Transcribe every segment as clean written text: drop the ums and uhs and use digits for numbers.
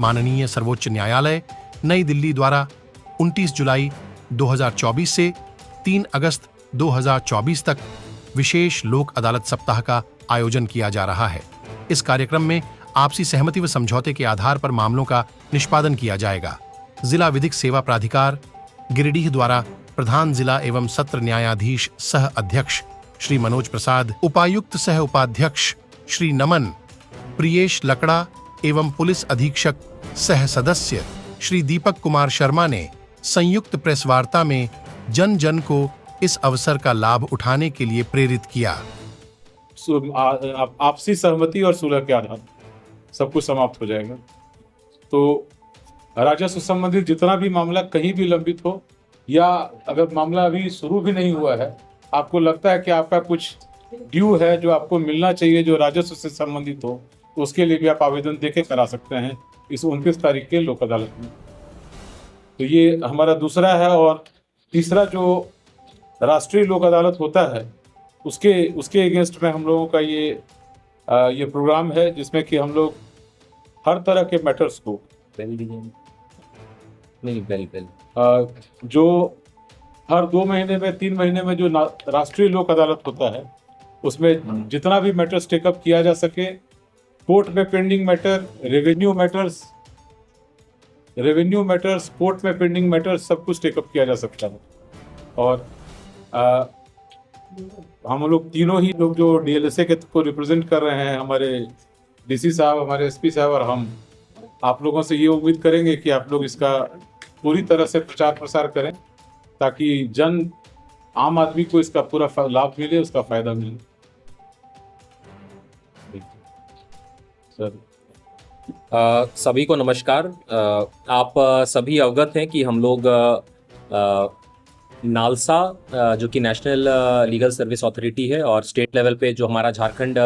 माननीय सर्वोच्च न्यायालय नई दिल्ली द्वारा 29 जुलाई 2024 से 3 अगस्त 2024 तक विशेष लोक अदालत सप्ताह का आयोजन किया जा रहा है। इस कार्यक्रम में आपसी सहमति व समझौते के आधार पर मामलों का निष्पादन किया जाएगा। जिला विधिक सेवा प्राधिकार गिरिडीह द्वारा प्रधान जिला एवं सत्र न्यायाधीश सह अध्यक्ष श्री मनोज प्रसाद, उपायुक्त सह उपाध्यक्ष श्री नमन, प्रियेश लकड़ा एवं पुलिस अधीक्षक सह सदस्य श्री दीपक कुमार शर्मा ने संयुक्त प्रेस वार्ता में जन जन को इस अवसर का लाभ उठाने के लिए प्रेरित किया। आपसी सहमति और सुलह के आधार सब कुछ समाप्त हो जाएगा। तो राजस्व संबंधित जितना भी मामला कहीं भी लंबित हो या अगर मामला अभी शुरू भी नहीं हुआ है, आपको लगता है कि आपका कुछ ड्यू है जो आपको मिलना चाहिए जो राजस्व से संबंधित हो, तो उसके लिए भी आप आवेदन देके करा सकते हैं इस 29 तारीख के लोक अदालत में। तो ये हमारा दूसरा है। और तीसरा जो राष्ट्रीय लोक अदालत होता है उसके अगेंस्ट में हम लोगों का ये प्रोग्राम है, जिसमें कि हम लोग हर तरह के मैटर्स को जो हर 2 महीने में 3 महीने में जो राष्ट्रीय लोक अदालत होता है उसमें जितना भी मैटर्स टेकअप किया जा सके, कोर्ट में pending matter, revenue matters, court में पेंडिंग मैटर्स, सब कुछ टेकअप किया जा सकता है। और हम लोग तीनों ही लोग जो डीएलएसए के को रिप्रेजेंट कर रहे हैं, हमारे डीसी साहब, हमारे एसपी साहब और हम, आप लोगों से ये उम्मीद करेंगे कि आप लोग इसका पूरी तरह से प्रचार प्रसार करें ताकि आम आदमी को इसका पूरा लाभ मिले, उसका फायदा मिले। सर सभी को नमस्कार। आप सभी अवगत हैं कि हम लोग नालसा जो कि नेशनल लीगल सर्विस अथॉरिटी है और स्टेट लेवल पे जो हमारा झारखंड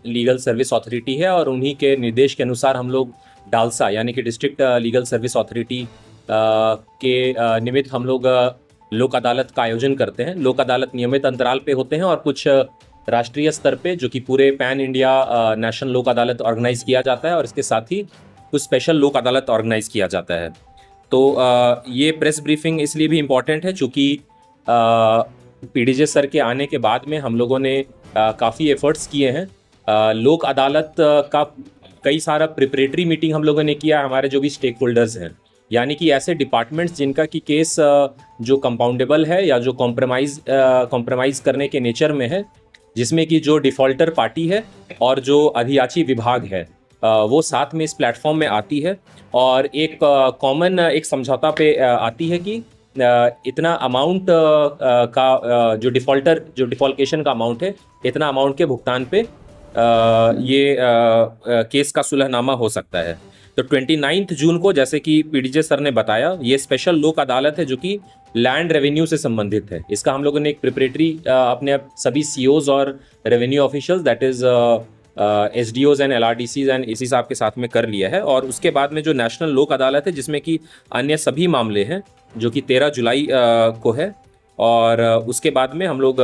लीगल सर्विस अथॉरिटी है, और उन्हीं के निर्देश के अनुसार हम लोग डालसा यानी कि डिस्ट्रिक्ट लीगल सर्विस अथॉरिटी के निमित्त हम लोग लोक अदालत का आयोजन करते हैं। लोक अदालत नियमित अंतराल पे होते हैं और कुछ राष्ट्रीय स्तर पे जो कि पूरे पैन इंडिया नेशनल लोक अदालत ऑर्गेनाइज किया जाता है, और इसके साथ ही कुछ स्पेशल लोक अदालत ऑर्गेनाइज किया जाता है। तो ये प्रेस ब्रीफिंग इसलिए भी इम्पॉर्टेंट है चूँकि पीडीजे सर के आने के बाद में हम लोगों ने काफ़ी एफर्ट्स किए हैं। लोक अदालत का कई सारा प्रिपरेटरी मीटिंग हम लोगों ने किया। हमारे जो भी स्टेक होल्डर्स हैं, यानी कि ऐसे डिपार्टमेंट्स जिनका कि केस जो कंपाउंडेबल है या जो कॉम्प्रोमाइज़ करने के नेचर में है, जिसमें कि जो डिफ़ॉल्टर पार्टी है और जो अधियाची विभाग है वो साथ में इस प्लेटफॉर्म में आती है और एक कॉमन एक समझौता पे आती है कि इतना अमाउंट का जो डिफॉल्केशन का अमाउंट है, इतना अमाउंट के भुगतान पे ये केस का सुलहनामा हो सकता है। तो 29 जून को, जैसे कि पीडीजे सर ने बताया, ये स्पेशल लोक अदालत है जो कि लैंड रेवेन्यू से संबंधित है। इसका हम लोगों ने एक प्रिपरेटरी अपने सभी सीओज और revenue officials, that is SDOs and LRDCs and AC साहब के साथ में कर लिया है। और उसके बाद में जो नेशनल लोक अदालत है, जिसमें कि अन्य सभी मामले हैं, जो कि 13 जुलाई को है। और उसके बाद में हम लोग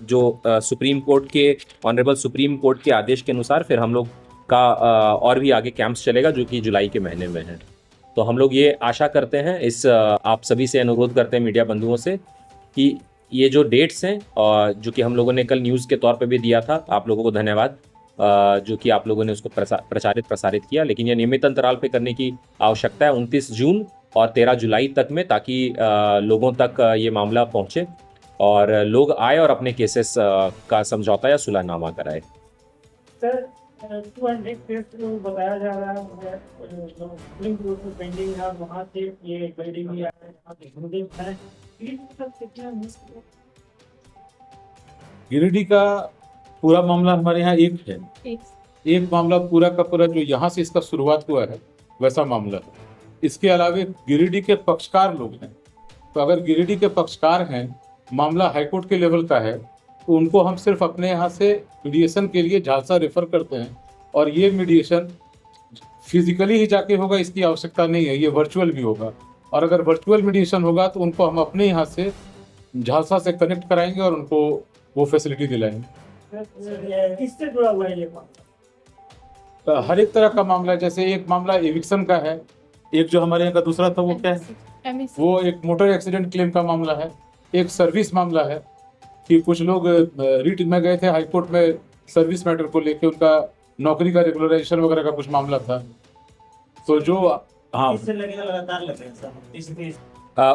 जो सुप्रीम कोर्ट के ऑनरेबल सुप्रीम कोर्ट के आदेश के अनुसार फिर हम लोग का और भी आगे कैंप्स चलेगा जो कि जुलाई के महीने में है। तो हम लोग ये आशा करते हैं, इस आप सभी से अनुरोध करते हैं मीडिया बंधुओं से कि ये जो डेट्स हैं और जो कि हम लोगों ने कल न्यूज़ के तौर पे भी दिया था, आप लोगों को धन्यवाद जो कि आप लोगों ने उसको प्रसारित किया, लेकिन ये नियमित अंतराल पे करने की आवश्यकता है 29 जून और 13 जुलाई तक में, ताकि लोगों तक ये मामला पहुँचे और लोग आए और अपने केसेस का समझौता या सुलहनामा कराए। सर 200 केस बताया जा रहा है सुप्रीम कोर्ट में पेंडिंग है, वहाँ से ये पेंडिंग भी आ रहा है। गिरिडीह का पूरा मामला हमारे यहाँ एक मामला पूरा का पूरा जो यहाँ से इसका शुरुआत हुआ है वैसा मामला है। इसके अलावा गिरिडीह के पक्षकार लोग हैं, तो अगर गिरिडीह के पक्षकार हैं, मामला हाईकोर्ट के लेवल का है, तो उनको हम सिर्फ अपने यहाँ से मीडिएशन के लिए झालसा रेफर करते हैं। और ये मीडिएशन फिजिकली ही जाके होगा, इसकी आवश्यकता नहीं है, ये वर्चुअल भी होगा। और अगर वर्चुअल मीडिएशन होगा तो उनको हम अपने यहाँ से झालसा से कनेक्ट कराएंगे और उनको वो फैसिलिटी दिलाएंगे। किससे जुड़ा हुआ है ये मामला? हर एक तरह का मामला है। जैसे एक मामला एविक्शन का है, एक जो हमारे यहाँ का दूसरा था वो क्या है, वो एक मोटर एक्सीडेंट क्लेम का मामला है, एक सर्विस मामला है कि कुछ लोग रिट में गए थे हाई कोर्ट में सर्विस मैटर को लेके, उनका नौकरी का रेगुलराइजेशन वगैरह का कुछ मामला था। तो जो हाँ इससे लगेगा लगातार लगेगा सर 29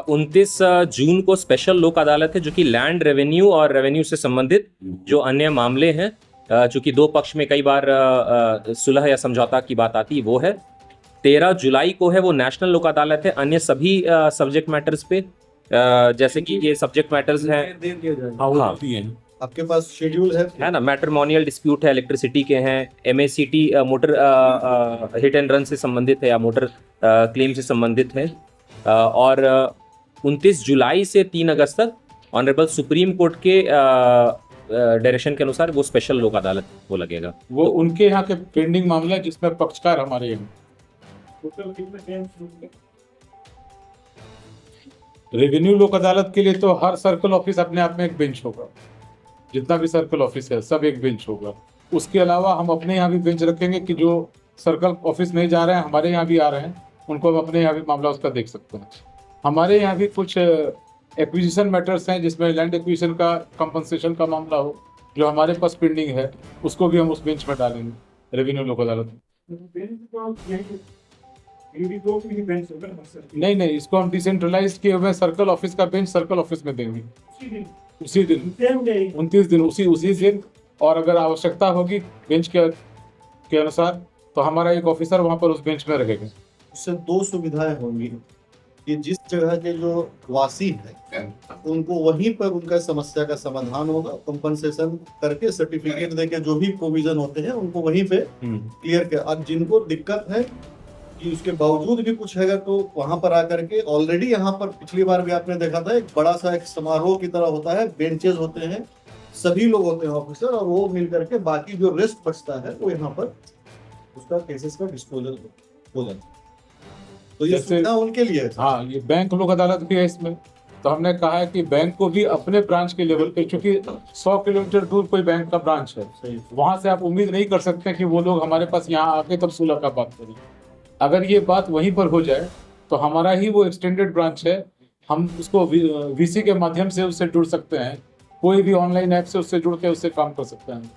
29 जून को स्पेशल लोक अदालत है जो कि लैंड रेवेन्यू और रेवेन्यू से संबंधित जो अन्य मामले हैं, चूंकि दो पक्ष में कई बार सुलह या समझौता की बात आती है, वो है। 13 जुलाई को है वो नेशनल लोक अदालत है अन्य सभी सब्जेक्ट मैटर्स पे, जैसे कि ये सब्जेक्ट मैटर्स हैं। हाँ वो हाँ। भी हैं। आपके पास शेड्यूल है ना, मैट्रिमोनियल डिस्प्यूट है, इलेक्ट्रिसिटी के हैं, MACT motor hit and run से संबंधित है या मोटर क्लेम से संबंधित है। और 29 जुलाई से 3 अगस्त तक ऑनरेबल सुप्रीम कोर्ट के डायरेक्शन के अनुसार वो स्पेशल लोक अदालत वो लगेगा। वो उनके यहाँ के पेंडिंग मामला है जिसमें पक्षकार हमारे यहाँ। टोटल कितने क्लेम्स रेवेन्यू लोक अदालत के लिए तो हर सर्कल ऑफिस अपने आप में एक बेंच होगा, जितना भी सर्कल ऑफिस है सब एक बेंच होगा। उसके अलावा हम अपने यहाँ भी बेंच रखेंगे कि जो सर्कल ऑफिस नहीं जा रहे हैं हमारे यहाँ भी आ रहे हैं, उनको हम अपने यहाँ भी मामला उसका देख सकते हैं। हमारे यहाँ भी कुछ एक्विजिशन मैटर्स हैं जिसमें लैंड एक्विजिशन का कंपनसेशन का मामला हो जो हमारे पास पेंडिंग है, उसको भी हम उस बेंच में डालेंगे रेवेन्यू लोक अदालत में। नहीं, इसको हम डिसेंट्रलाइज किए हुए सर्कल ऑफिस का बेंच सर्कल ऑफिस में देंगे उसी दिन 29 दिन उसी दिन। और अगर आवश्यकता होगी बेंच के अनुसार तो हमारा एक ऑफिसर वहां पर उस बेंच में रहेगा। इससे दो सुविधाएं होंगी कि जिस जगह के जो वासी हैं उनको वहीं पर उनका समस्या का समाधान होगा, कंपनसेशन करके सर्टिफिकेट देके जो भी प्रोविजन होते हैं उनको वहीं पे क्लियर कर। अब जिनको दिक्कत है कि उसके बावजूद भी कुछ है तो वहां पर आकर के ऑलरेडी यहाँ पर पिछली बार भी आपने देखा था एक बड़ा सा एक समारोह की तरह होता है, बेंचेस होते हैं, सभी लोग होते हैं ऑफिसर, और वो मिल करके बाकी जो रेस्ट बचता है वो यहाँ पर उसका केसेस का डिस्पोजल हो जाता है। तो ये जैसे- सुविधा उनके लिए है। हाँ, ये बैंक लोक अदालत भी है इसमें। तो हमने कहा है कि बैंक को भी अपने ब्रांच के लेवल पे, क्योंकि 100 किलोमीटर दूर कोई बैंक का ब्रांच है, वहां से आप उम्मीद नहीं कर सकते कि वो लोग हमारे पास यहाँ आके तब सुलह का बात करें। अगर ये बात वहीं पर हो जाए तो हमारा ही वो एक्सटेंडेड ब्रांच है, हम उसको वीसी के माध्यम से उससे जुड़ सकते हैं, कोई भी ऑनलाइन ऐप से उससे जुड़ के उससे काम कर सकते हैं।